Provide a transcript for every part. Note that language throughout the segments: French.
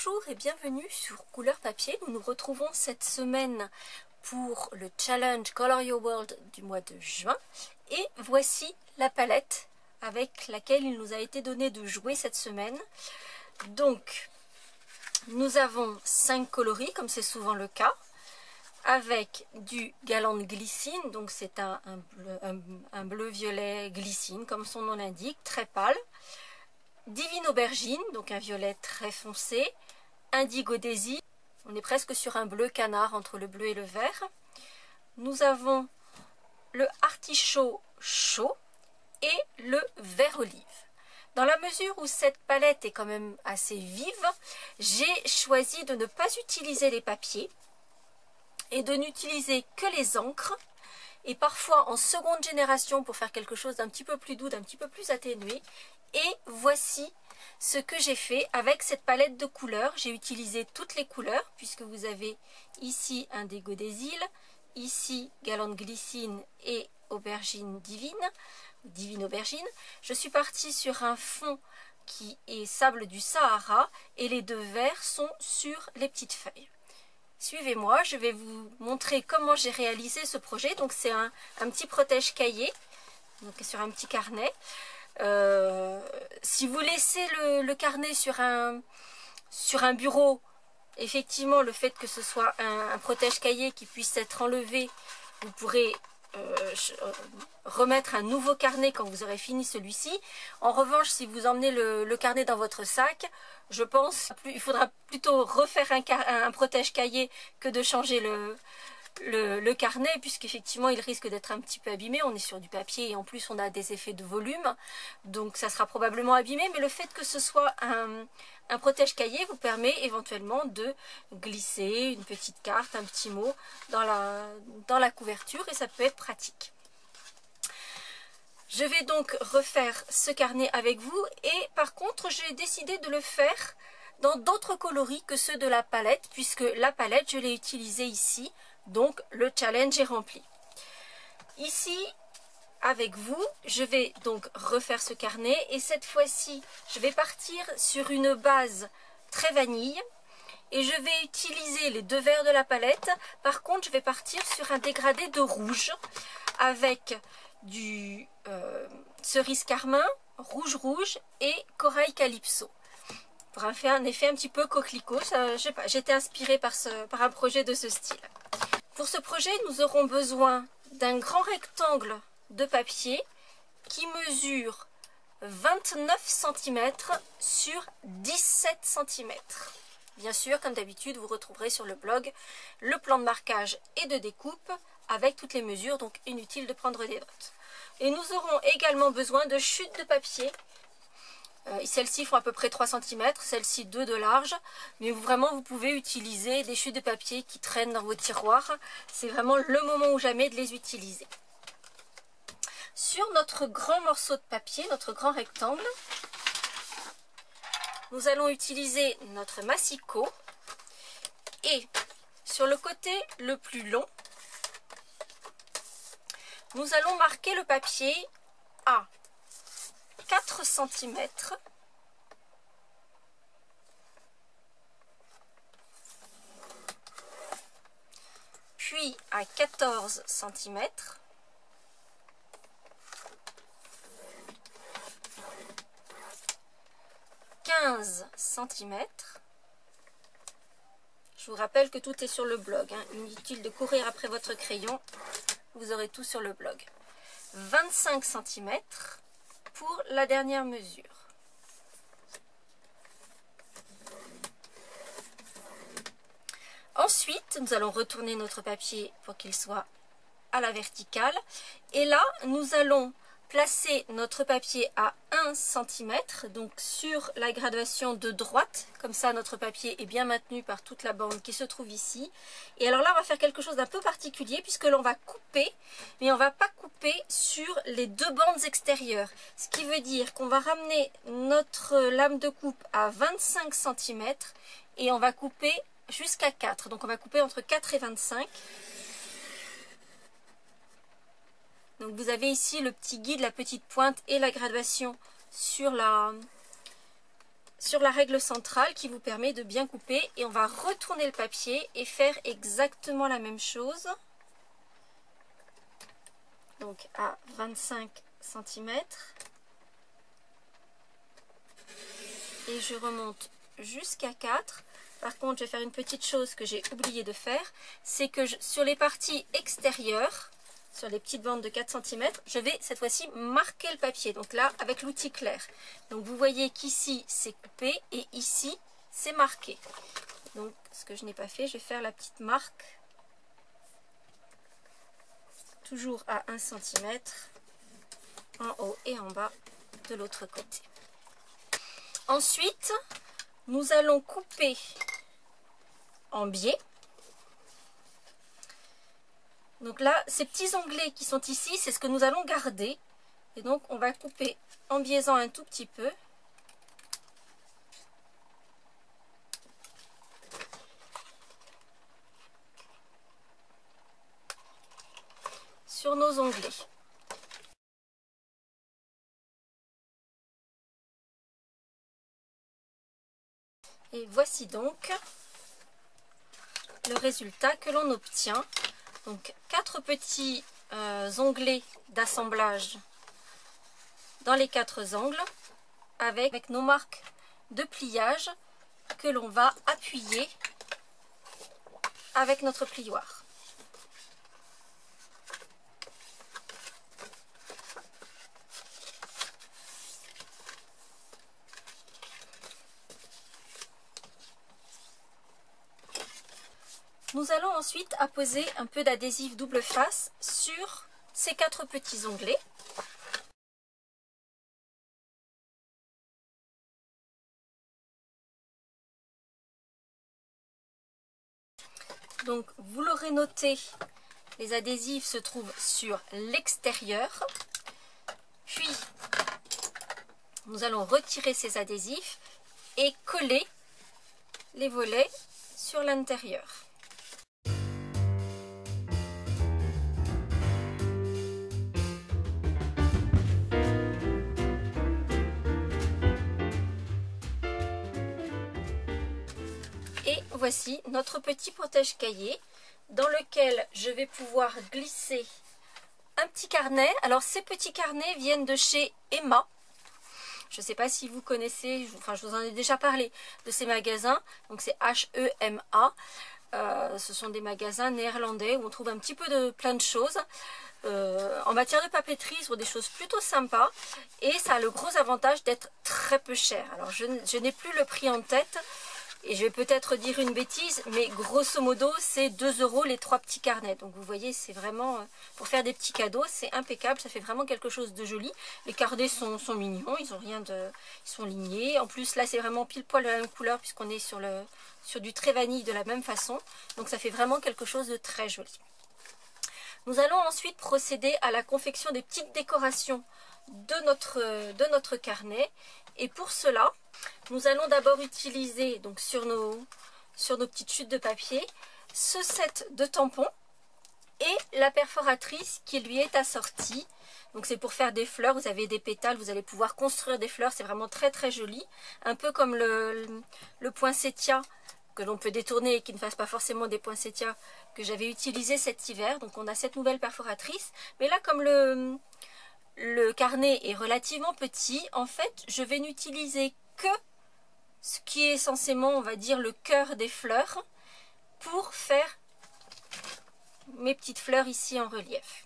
Bonjour et bienvenue sur Couleur Papier. Nous nous retrouvons cette semaine pour le challenge Color Your World du mois de juin. Et voici la palette avec laquelle il nous a été donné de jouer cette semaine. Donc, nous avons 5 coloris, comme c'est souvent le cas, avec du Galant Glycine, donc c'est un bleu-violet glycine, comme son nom l'indique, très pâle. Divine Aubergine, donc un violet très foncé. Indigo Daisy, on est presque sur un bleu canard entre le bleu et le vert. Nous avons le artichaut chaud et le vert olive. Dans la mesure où cette palette est quand même assez vive, j'ai choisi de ne pas utiliser les papiers et de n'utiliser que les encres. Et parfois en seconde génération pour faire quelque chose d'un petit peu plus doux, d'un petit peu plus atténué. Et voici ce que j'ai fait avec cette palette de couleurs. J'ai utilisé toutes les couleurs puisque vous avez ici Indigo des îles, ici Galant Glycine et Aubergine Divine, Divine Aubergine. Je suis partie sur un fond qui est sable du Sahara et les deux verts sont sur les petites feuilles. Suivez-moi, je vais vous montrer comment j'ai réalisé ce projet. Donc c'est un petit protège-cahier, donc sur un petit carnet. Si vous laissez le carnet sur un bureau, effectivement le fait que ce soit un protège-cahier qui puisse être enlevé, vous pourrez remettre un nouveau carnet quand vous aurez fini celui-ci. En revanche, si vous emmenez le carnet dans votre sac, je pense qu'il faudra plutôt refaire un protège-cahier que de changer le carnet, puisqu'effectivement il risque d'être un petit peu abîmé. On est sur du papier et en plus on a des effets de volume, donc ça sera probablement abîmé, mais le fait que ce soit un protège-cahier vous permet éventuellement de glisser une petite carte, un petit mot dans la couverture et ça peut être pratique. Je vais donc refaire ce carnet avec vous et par contre j'ai décidé de le faire dans d'autres coloris que ceux de la palette, puisque la palette je l'ai utilisée ici, donc le challenge est rempli. Ici avec vous je vais donc refaire ce carnet et cette fois-ci je vais partir sur une base très vanille et je vais utiliser les deux verts de la palette. Par contre je vais partir sur un dégradé de rouge avec du cerise carmin, rouge et corail calypso. Pour un effet un petit peu coquelicot, j'étais inspirée par un projet de ce style. Pour ce projet, nous aurons besoin d'un grand rectangle de papier qui mesure 29 cm sur 17 cm. Bien sûr, comme d'habitude, vous retrouverez sur le blog le plan de marquage et de découpe avec toutes les mesures, donc inutile de prendre des notes. Et nous aurons également besoin de chutes de papier. Celles-ci font à peu près 3 cm, celles-ci 2 de large, mais vraiment vous pouvez utiliser des chutes de papier qui traînent dans vos tiroirs. C'est vraiment le moment ou jamais de les utiliser. Sur notre grand morceau de papier, notre grand rectangle, nous allons utiliser notre massicot et sur le côté le plus long, nous allons marquer le papier à 4 cm puis à 14 cm cm. Je vous rappelle que tout est sur le blog, hein. Inutile de courir après votre crayon, vous aurez tout sur le blog. 25 cm pour la dernière mesure. Ensuite, nous allons retourner notre papier pour qu'il soit à la verticale. Et là, nous allons placer notre papier à 1 cm, donc sur la graduation de droite. Comme ça, notre papier est bien maintenu par toute la bande qui se trouve ici. Et alors là, on va faire quelque chose d'un peu particulier puisque l'on va couper, mais on ne va pas couper sur les deux bandes extérieures. Ce qui veut dire qu'on va ramener notre lame de coupe à 25 cm et on va couper jusqu'à 4. Donc on va couper entre 4 et 25. Donc vous avez ici le petit guide, la petite pointe et la graduation sur sur la règle centrale qui vous permet de bien couper. Et on va retourner le papier et faire exactement la même chose. Donc à 25 cm. Et je remonte jusqu'à 4. Par contre, je vais faire une petite chose que j'ai oublié de faire. C'est que sur les parties extérieures, sur les petites bandes de 4 cm, je vais cette fois-ci marquer le papier. Donc là, avec l'outil clair. Donc vous voyez qu'ici, c'est coupé et ici, c'est marqué. Donc ce que je n'ai pas fait, je vais faire la petite marque. Toujours à 1 cm, en haut et en bas de l'autre côté. Ensuite, nous allons couper en biais. Donc là, ces petits onglets qui sont ici, c'est ce que nous allons garder. Et donc, on va couper en biaisant un tout petit peu. Sur nos onglets. Et voici donc le résultat que l'on obtient. Donc 4 petits onglets d'assemblage dans les 4 angles avec nos marques de pliage que l'on va appuyer avec notre plioir. Nous allons ensuite apposer un peu d'adhésif double face sur ces 4 petits onglets. Donc vous l'aurez noté, les adhésifs se trouvent sur l'extérieur. Puis nous allons retirer ces adhésifs et coller les volets sur l'intérieur. Et voici notre petit protège-cahier dans lequel je vais pouvoir glisser un petit carnet. Alors ces petits carnets viennent de chez Emma. Je ne sais pas si vous connaissez, enfin je vous en ai déjà parlé de ces magasins. Donc c'est H-E-M-A. Ce sont des magasins néerlandais où on trouve un petit peu de plein de choses. En matière de papeterie, ils ont des choses plutôt sympas. Et ça a le gros avantage d'être très peu cher. Alors je n'ai plus le prix en tête. Et je vais peut-être dire une bêtise, mais grosso modo, c'est 2 € les 3 petits carnets. Donc vous voyez, c'est vraiment, pour faire des petits cadeaux, c'est impeccable. Ça fait vraiment quelque chose de joli. Les carnets sont mignons, ils sont lignés. En plus, là, c'est vraiment pile poil de la même couleur, puisqu'on est sur du trait vanille de la même façon. Donc ça fait vraiment quelque chose de très joli. Nous allons ensuite procéder à la confection des petites décorations de notre carnet. Et pour cela, nous allons d'abord utiliser donc sur nos petites chutes de papier ce set de tampons et la perforatrice qui lui est assortie. Donc c'est pour faire des fleurs, vous avez des pétales, vous allez pouvoir construire des fleurs, c'est vraiment très très joli. Un peu comme le poinsettia que l'on peut détourner et qui ne fasse pas forcément des poinsettias que j'avais utilisé cet hiver. Donc on a cette nouvelle perforatrice. Mais là, comme le carnet est relativement petit, en fait, je vais n'utiliser que ce qui est censément, on va dire, le cœur des fleurs pour faire mes petites fleurs ici en relief.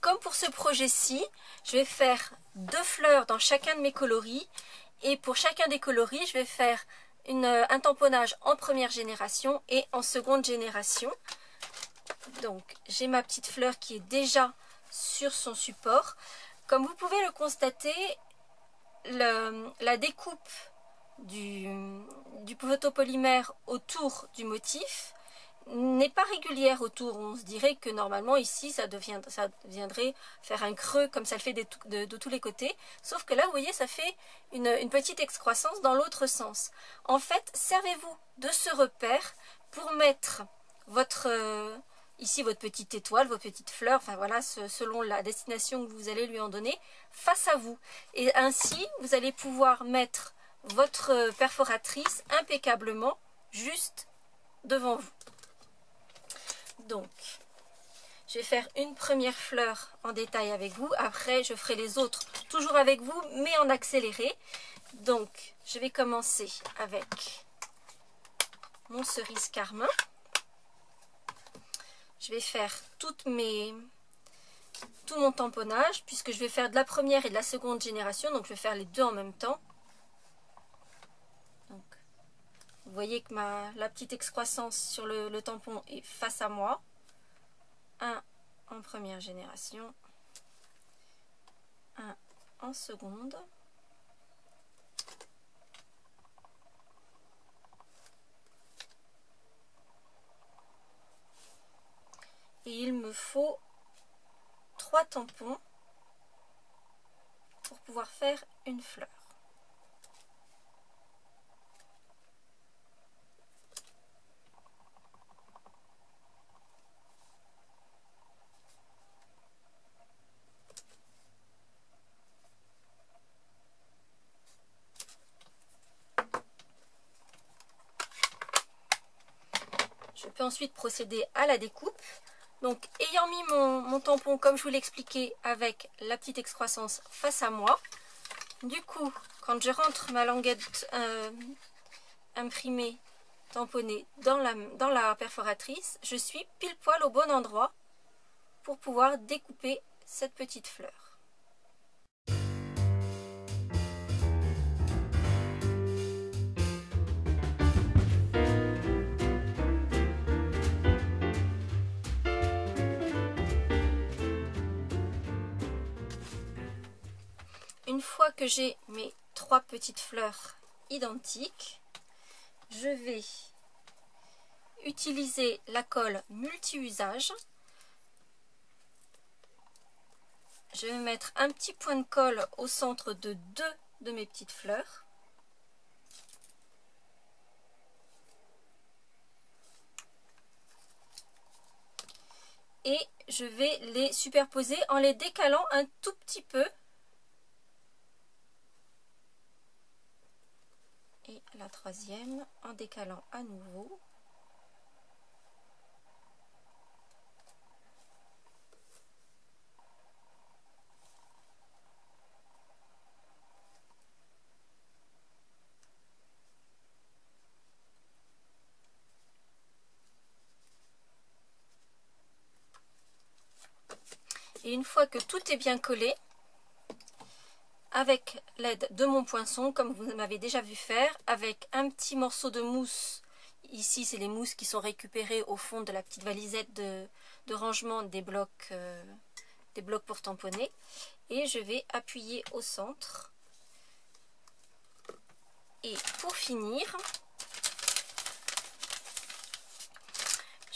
Comme pour ce projet-ci, je vais faire 2 fleurs dans chacun de mes coloris et pour chacun des coloris, je vais faire un tamponnage en première génération et en seconde génération. Donc, j'ai ma petite fleur qui est déjà sur son support. Comme vous pouvez le constater, la découpe du photopolymère autour du motif n'est pas régulière autour. On se dirait que normalement ici ça viendrait faire un creux comme ça le fait de tous les côtés. Sauf que là vous voyez ça fait une petite excroissance dans l'autre sens. En fait servez-vous de ce repère pour mettre votre ici votre petite étoile, votre petite fleur, enfin voilà, selon la destination que vous allez lui en donner, face à vous. Et ainsi, vous allez pouvoir mettre votre perforatrice impeccablement juste devant vous. Donc, je vais faire une première fleur en détail avec vous. Après, je ferai les autres toujours avec vous, mais en accéléré. Donc, je vais commencer avec mon cerise carmin. Je vais faire tout mon tamponnage, puisque je vais faire de la première et de la seconde génération. Donc, je vais faire les deux en même temps. Donc, vous voyez que la petite excroissance sur le tampon est face à moi. Un en première génération, un en seconde. Et il me faut 3 tampons pour pouvoir faire une fleur. Je peux ensuite procéder à la découpe. Donc, ayant mis mon tampon, comme je vous l'ai expliqué, avec la petite excroissance face à moi, du coup, quand je rentre ma languette imprimée, tamponnée dans la perforatrice, je suis pile poil au bon endroit pour pouvoir découper cette petite fleur. Une fois que j'ai mes 3 petites fleurs identiques, je vais utiliser la colle multi-usage. Je vais mettre un petit point de colle au centre de 2 de mes petites fleurs. Et je vais les superposer en les décalant un tout petit peu. Et la troisième en décalant à nouveau. Et une fois que tout est bien collé, avec l'aide de mon poinçon, comme vous m'avez déjà vu faire, avec un petit morceau de mousse. Ici, c'est les mousses qui sont récupérées au fond de la petite valisette de rangement des blocs pour tamponner. Et je vais appuyer au centre. Et pour finir,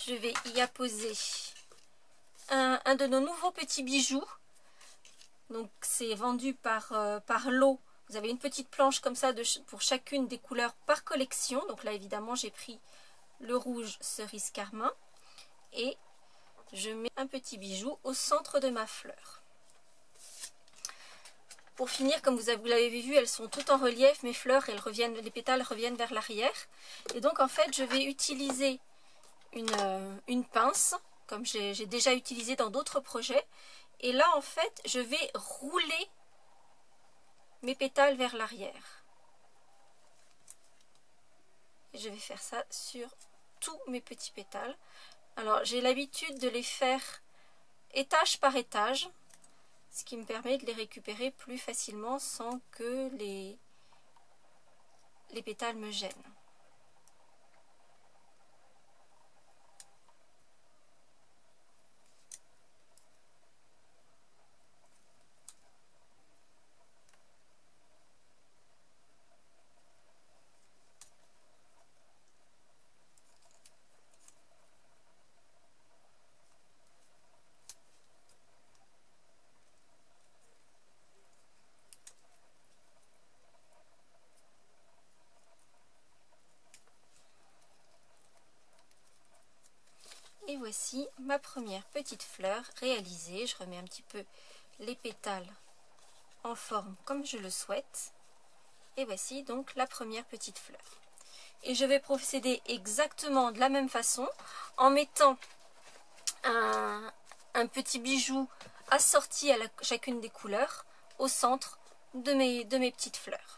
je vais y apposer un de nos nouveaux petits bijoux. Donc c'est vendu par lot. Vous avez une petite planche comme ça pour chacune des couleurs par collection. Donc là évidemment j'ai pris le rouge cerise carmin. Et je mets un petit bijou au centre de ma fleur. Pour finir, comme vous l'avez vu, elles sont toutes en relief. Mes fleurs, les pétales reviennent vers l'arrière. Et donc en fait je vais utiliser une pince, comme j'ai déjà utilisé dans d'autres projets. Et là, en fait, je vais rouler mes pétales vers l'arrière. Je vais faire ça sur tous mes petits pétales. Alors, j'ai l'habitude de les faire étage par étage, ce qui me permet de les récupérer plus facilement sans que les pétales me gênent. voici ma première petite fleur réalisée. Je remets un petit peu les pétales en forme comme je le souhaite. Et voici donc la première petite fleur. Et je vais procéder exactement de la même façon en mettant un petit bijou assorti à chacune des couleurs au centre de mes petites fleurs.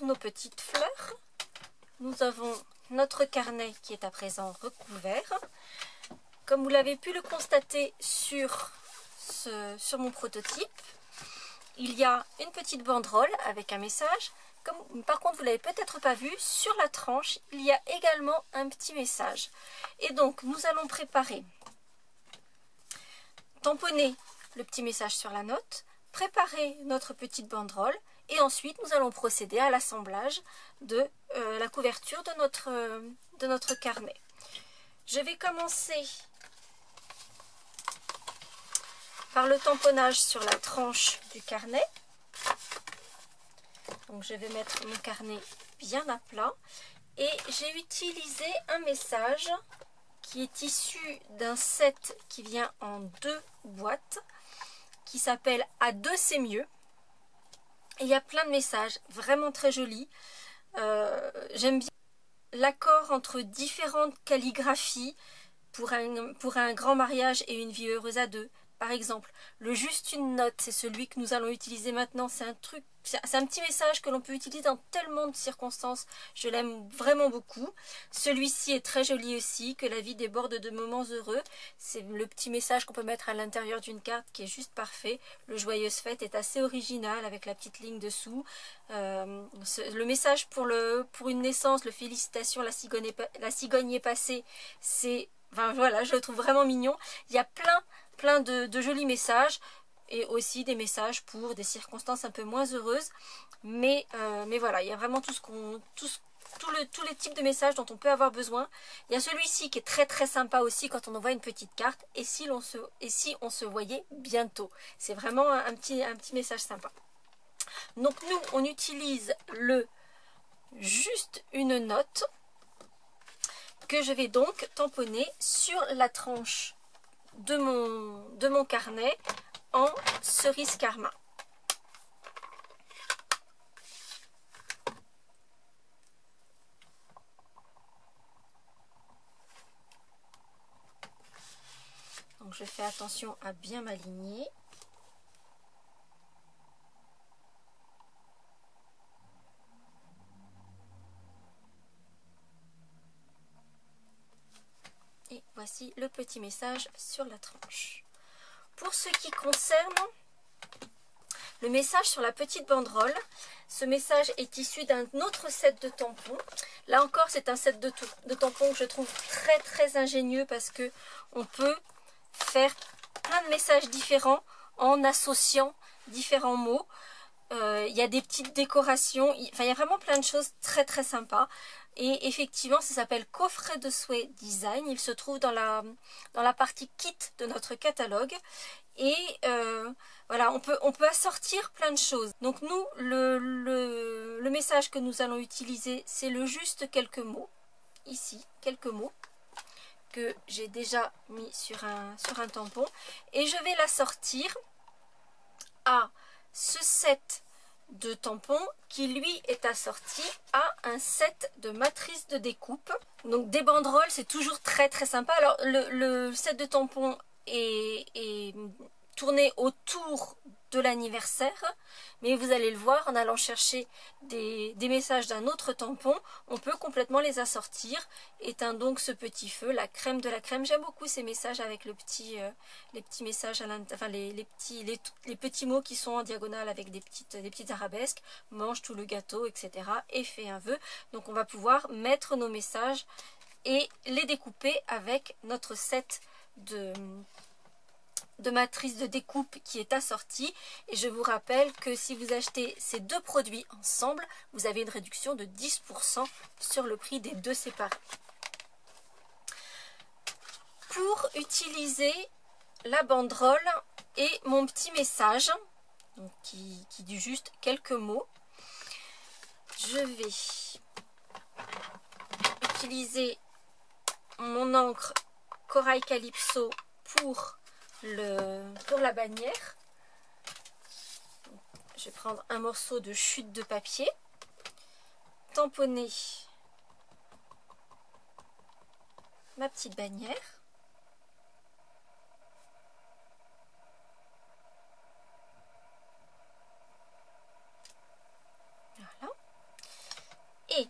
Nos petites fleurs. Nous avons notre carnet qui est à présent recouvert. Comme vous l'avez pu le constater sur mon prototype, il y a une petite banderole avec un message. Par contre, vous ne l'avez peut-être pas vu, sur la tranche, il y a également un petit message. Et donc, nous allons tamponner le petit message sur la note, préparer notre petite banderole, et ensuite, nous allons procéder à l'assemblage de la couverture de notre carnet. Je vais commencer par le tamponnage sur la tranche du carnet. Donc, je vais mettre mon carnet bien à plat. Et j'ai utilisé un message qui est issu d'un set qui vient en 2 boîtes, qui s'appelle « À 2 c'est mieux ». Et il y a plein de messages vraiment très jolis. J'aime bien l'accord entre différentes calligraphies pour un grand mariage et une vie heureuse à 2. Par exemple, le juste une note, c'est celui que nous allons utiliser maintenant. C'est un petit message que l'on peut utiliser dans tellement de circonstances. Je l'aime vraiment beaucoup. Celui-ci est très joli aussi, que la vie déborde de moments heureux. C'est le petit message qu'on peut mettre à l'intérieur d'une carte qui est juste parfait. Le joyeuse fête est assez original avec la petite ligne dessous. Le message pour une naissance, le félicitations, la cigogne est passée, c'est... Enfin voilà, je le trouve vraiment mignon. Il y a plein plein de jolis messages et aussi des messages pour des circonstances un peu moins heureuses. Mais voilà, il y a vraiment tous les types de messages dont on peut avoir besoin. Il y a celui-ci qui est très très sympa aussi quand on envoie une petite carte. Et si on se voyait bientôt. C'est vraiment un petit message sympa. Donc nous, on utilise juste une note que je vais donc tamponner sur la tranche de mon carnet en cerise carmin. Donc je fais attention à bien m'aligner. Et voici le petit message sur la tranche. Pour ce qui concerne le message sur la petite banderole, ce message est issu d'un autre set de tampons. Là encore, c'est un set de tampons que je trouve très très ingénieux parce que on peut faire plein de messages différents en associant différents mots. Il y a des petites décorations, enfin il y a vraiment plein de choses très très sympas. Et effectivement, ça s'appelle coffret de souhait design. Il se trouve dans la partie kit de notre catalogue. Et voilà, on peut assortir plein de choses. Donc nous, le message que nous allons utiliser, c'est le juste quelques mots. Ici, quelques mots que j'ai déjà mis sur un tampon. Et je vais l'assortir à ce set de tampons qui lui est assorti à un set de matrices de découpe. Donc des banderoles, c'est toujours très très sympa. Alors le set de tampons est tourné autour de l'anniversaire, mais vous allez le voir, en allant chercher des messages d'un autre tampon, on peut complètement les assortir. Éteins donc ce petit feu, la crème de la crème. J'aime beaucoup ces messages avec les petits messages, enfin les petits mots qui sont en diagonale avec des petites arabesques. Mange tout le gâteau, etc. et fais un vœu. Donc on va pouvoir mettre nos messages et les découper avec notre set de matrice de découpe qui est assortie. Et je vous rappelle que si vous achetez ces deux produits ensemble, vous avez une réduction de 10% sur le prix des deux séparés. Pour utiliser la banderole et mon petit message, donc qui dit juste quelques mots, je vais utiliser mon encre Corail Calypso pour la bannière. Je vais prendre un morceau de chute de papier, tamponner ma petite bannière. Voilà. Et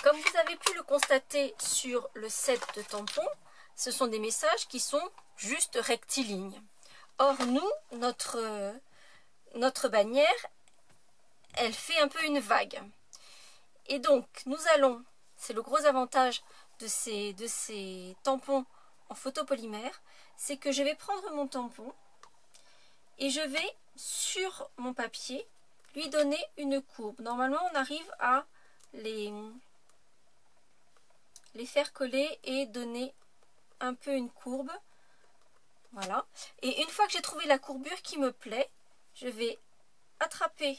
comme vous avez pu le constater sur le set de tampons, ce sont des messages qui sont juste rectilignes. Or nous, notre bannière, elle fait un peu une vague. Et donc nous allons, c'est le gros avantage de ces tampons en photopolymère, c'est que je vais prendre mon tampon et je vais sur mon papier lui donner une courbe. Normalement on arrive à les faire coller et donner un peu une courbe. Voilà. Et une fois que j'ai trouvé la courbure qui me plaît, je vais attraper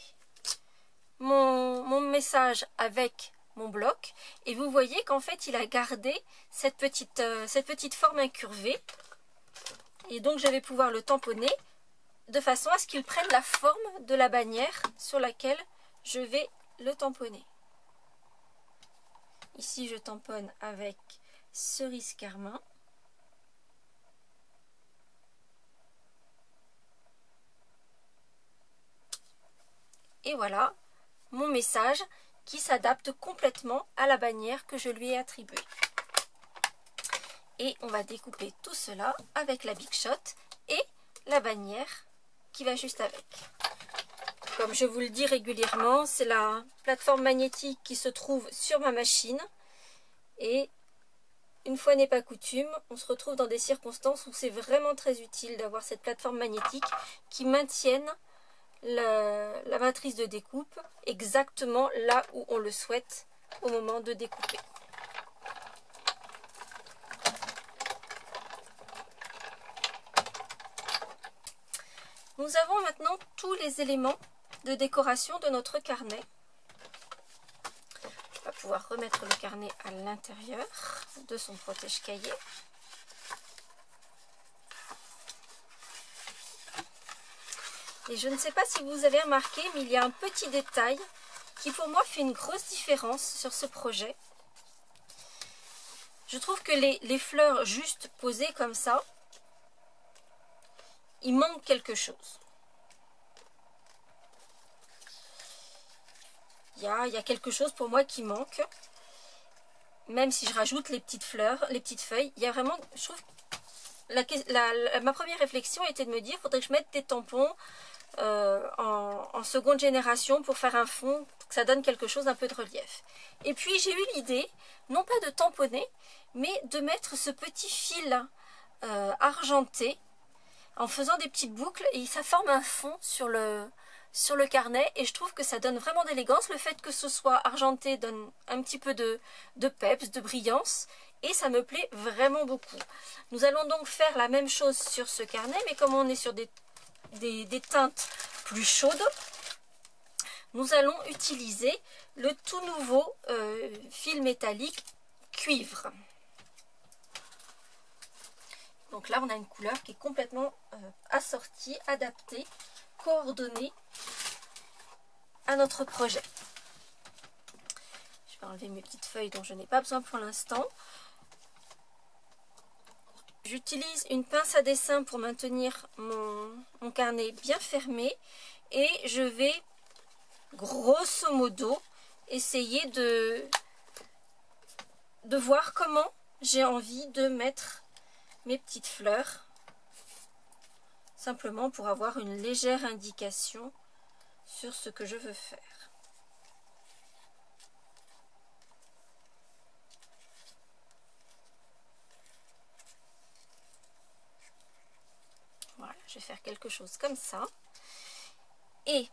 mon message avec mon bloc. Et vous voyez qu'en fait, il a gardé cette petite forme incurvée. Et donc, je vais pouvoir le tamponner de façon à ce qu'il prenne la forme de la bannière sur laquelle je vais le tamponner. Ici, je tamponne avec cerise carmin. Et voilà mon message qui s'adapte complètement à la bannière que je lui ai attribuée. Et on va découper tout cela avec la Big Shot et la bannière qui va juste avec. Comme je vous le dis régulièrement, c'est la plateforme magnétique qui se trouve sur ma machine. Et une fois n'est pas coutume, on se retrouve dans des circonstances où c'est vraiment très utile d'avoir cette plateforme magnétique qui maintienne la matrice de découpe exactement là où on le souhaite au moment de découper. Nous avons maintenant tous les éléments de décoration de notre carnet. On va pouvoir remettre le carnet à l'intérieur de son protège-cahier. Et je ne sais pas si vous avez remarqué, mais il y a un petit détail qui pour moi fait une grosse différence sur ce projet. Je trouve que les fleurs juste posées comme ça, il manque quelque chose. Il y a quelque chose pour moi qui manque. Même si je rajoute les petites fleurs, les petites feuilles, il y a vraiment, je trouve, ma première réflexion était de me dire, il faudrait que je mette des tampons en seconde génération pour faire un fond, pour que ça donne quelque chose, un peu de relief. Et puis j'ai eu l'idée, non pas de tamponner, mais de mettre ce petit fil argenté en faisant des petites boucles et ça forme un fond sur le carnet et je trouve que ça donne vraiment d'élégance. Le fait que ce soit argenté donne un petit peu de peps, de brillance et ça me plaît vraiment beaucoup. Nous allons donc faire la même chose sur ce carnet, mais comme on est sur des teintes plus chaudes, nous allons utiliser le tout nouveau fil métallique cuivre. Donc là, on a une couleur qui est complètement assortie, adaptée, coordonnée à notre projet. Je vais enlever mes petites feuilles dont je n'ai pas besoin pour l'instant. J'utilise une pince à dessin pour maintenir mon carnet bien fermé et je vais grosso modo essayer de voir comment j'ai envie de mettre mes petites fleurs, simplement pour avoir une légère indication sur ce que je veux faire. Voilà, je vais faire quelque chose comme ça. Et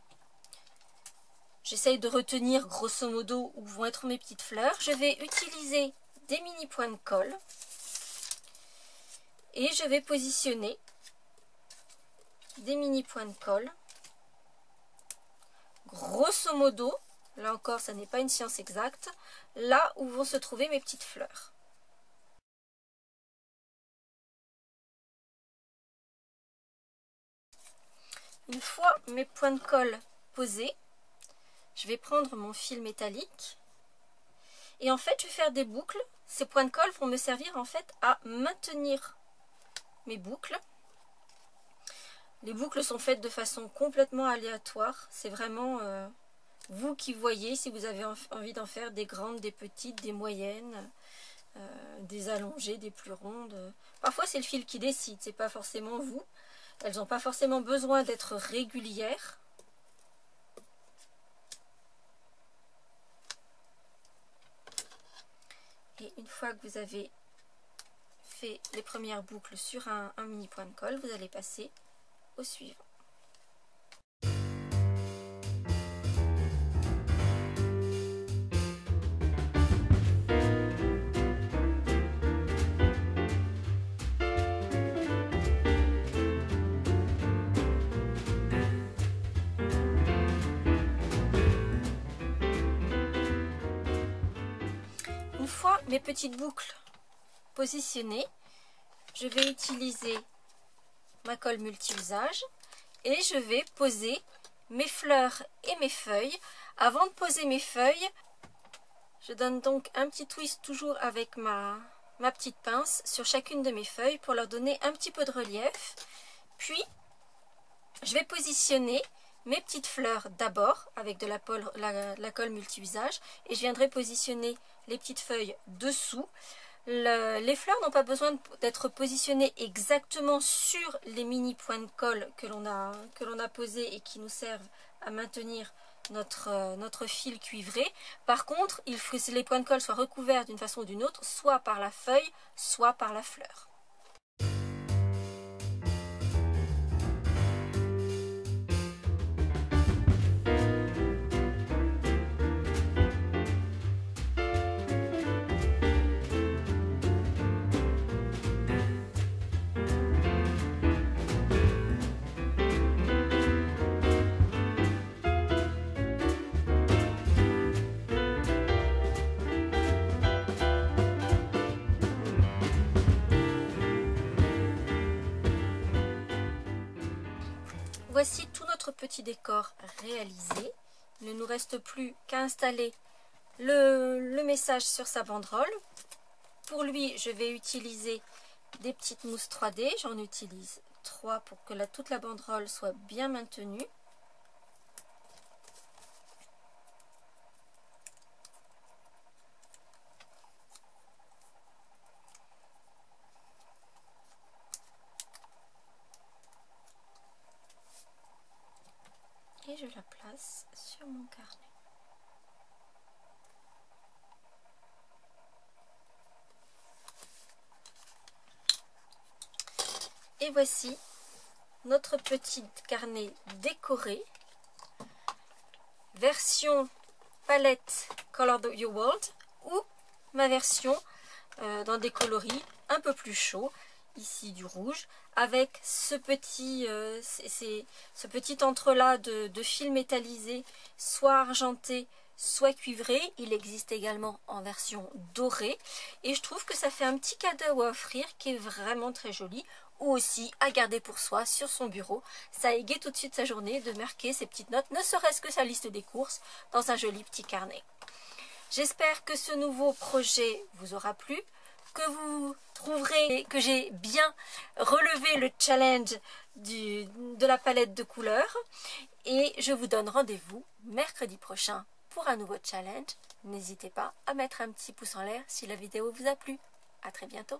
j'essaye de retenir grosso modo où vont être mes petites fleurs. Je vais utiliser des mini points de colle. Et je vais positionner des mini points de colle. Grosso modo, là encore, ça n'est pas une science exacte, là où vont se trouver mes petites fleurs. Une fois mes points de colle posés, je vais prendre mon fil métallique. Et en fait, je vais faire des boucles. Ces points de colle vont me servir en fait à maintenir mes boucles. Les boucles sont faites de façon complètement aléatoire. C'est vraiment vous qui voyez si vous avez envie d'en faire des grandes, des petites, des moyennes, des allongées, des plus rondes. Parfois c'est le fil qui décide, c'est pas forcément vous. Elles n'ont pas forcément besoin d'être régulières. Et une fois que vous avez fait les premières boucles sur un mini point de colle, vous allez passer au suivant. Une fois mes petites boucles positionnées, je vais utiliser ma colle multi-usage et je vais poser mes fleurs et mes feuilles. Avant de poser mes feuilles, je donne donc un petit twist toujours avec ma petite pince sur chacune de mes feuilles pour leur donner un petit peu de relief. Puis, je vais positionner mes petites fleurs d'abord avec de la colle multi-usage et je viendrai positionner les petites feuilles dessous. Les fleurs n'ont pas besoin d'être positionnées exactement sur les mini points de colle que l'on a posés et qui nous servent à maintenir notre fil cuivré. Par contre, il faut que les points de colle soient recouverts d'une façon ou d'une autre, soit par la feuille, soit par la fleur. Voici tout notre petit décor réalisé. Il ne nous reste plus qu'à installer le message sur sa banderole. Pour lui, je vais utiliser des petites mousses 3D. J'en utilise 3 pour que toute la banderole soit bien maintenue. Et je la place sur mon carnet. Et voici notre petit carnet décoré, version palette Color Your World, ou ma version dans des coloris un peu plus chauds, ici du rouge, avec ce petit entrelac de fils métallisés, soit argentés, soit cuivrés. Il existe également en version dorée, et je trouve que ça fait un petit cadeau à offrir qui est vraiment très joli, ou aussi à garder pour soi sur son bureau. Ça égaye tout de suite sa journée de marquer ses petites notes, ne serait-ce que sa liste des courses, dans un joli petit carnet. J'espère que ce nouveau projet vous aura plu, que vous trouverez que j'ai bien relevé le challenge de la palette de couleurs. Et je vous donne rendez-vous mercredi prochain pour un nouveau challenge. N'hésitez pas à mettre un petit pouce en l'air si la vidéo vous a plu. À très bientôt.